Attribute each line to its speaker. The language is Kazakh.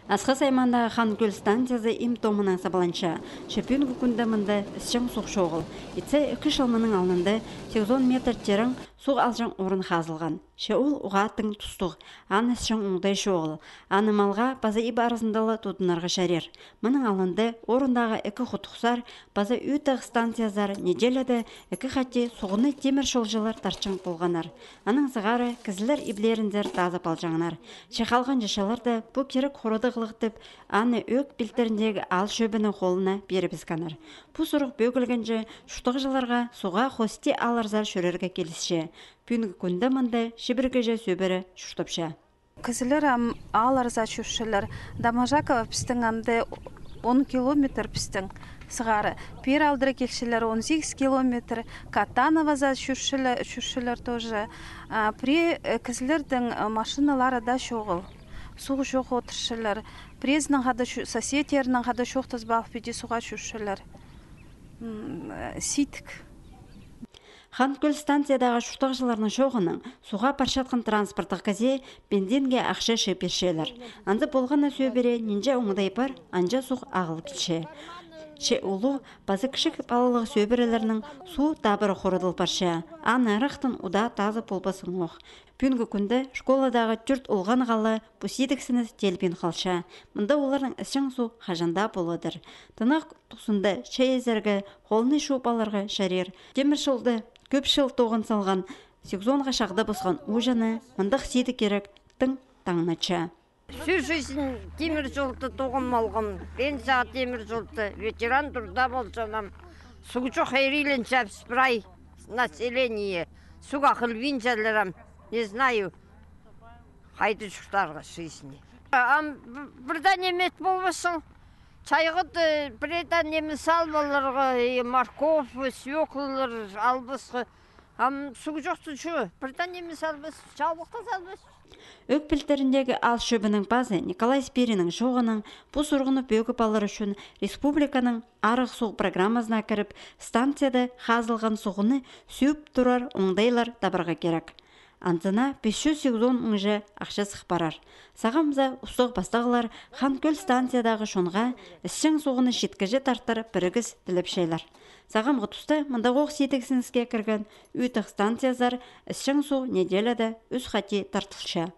Speaker 1: Асқы саймандағы Хан-Көл станциясы им томының сабаланша. Шепін күкіндімінді ісчің сұқ шоғыл. Итсе 2 шылмының алынды 8 метр терің суқ алжың орын қазылған. Шеул ұғаттың тұстық. Ан ісчің ұңдай шоғыл. Анымалға база ибарызындалы тұтынарға шарер. Мұның алынды орындағы 2 құтықсар база үйтіғ станциязар неделеді 2 қатте суғыны темір шолжылар тарчың болғанар. Аның сығары кізілер иблеріндер тазы балжаңынар. Шеқалған жашаларды бұл керек қорыды ғылықтып, аны өк білтеріндегі ал шөбінің қолына беріп ізганар. Бұл сұрық бөгілгенже шұқтық жыларға суға хости аларзар шөрерге келісше. Пүнгі күнді мұнды шібіргеже сөбірі шұштыпша.
Speaker 2: Кізілер аларза шүршілер. Дамажакова пістің амды 10 километр пістің сығары. Пер алдыры кекшілер 18 километр. Катанова за шүршілер тоже. При кізілердің машиналары да шоғыл. Суғы жоқ отыршылар. Презінің қады соседерінің қады шоқтыз балық беде суға шүршілер. Ситік.
Speaker 1: Хан-Көл станциядағы шұқтақ жыларының шоғының суға паршатқын транспорттық көзе бензинге ақша шепешелер. Анды болғаны сөбере ненже оңыдай бар, анжа суқ ағыл келше. Ше ұлу базы кішік балылығы сөберелерінің су табыры қорыдыл парша. Аны арықтың ұда тазы болбасын оқ. Пүнгі күнді школадағы түрт ұлған ғалы бұсидіксініз телбен қалша. Мұнда олардың ішің су қажанда болыдыр. Тынақ тұсында шай езергі, қолыны шуапаларға шарер. Темір шылды көп шыл тоғын салған, 8 шағда бұсқан ұжаны, мұндақ сейді керек таңнача.
Speaker 3: Всю жизнь темір жолды тоғым алғым. Ben сағат темір жолды ветеран тұрда болжанам. Суғы жоқ әрейлен жапсырай население. Суға қылвин жәлерам. Не знаю, қайды жұқтарға жизни. Бірден емет болбасын. Чайғыды бірден емісал болырға, морков, свеклылар, албысқы. Суғы жоқты жү, бірден емісал біз, чалбықта салбыз.
Speaker 1: Өк білдеріндегі ал шөбінің базы Николай Спиринің жоғының бұл сұрғыны бөгіп алыр үшін республиканың арық суғы программасына кіріп, станцияда қазылған суғыны сүйіп тұрар оңдайлар табырға керек. Антына 580 мыңжы ақша сықпарар. Сағамыза ұстық бастағылар Хан-Көл станциядағы шонға ішшің суғыны шеткіжі тартыр бірігіз тіліп шейлар. Сағам ғытусты мұндағы оқ сетіксінізге кірген үйтіқ станциязар ішшің су неделеді үз қати тартылша.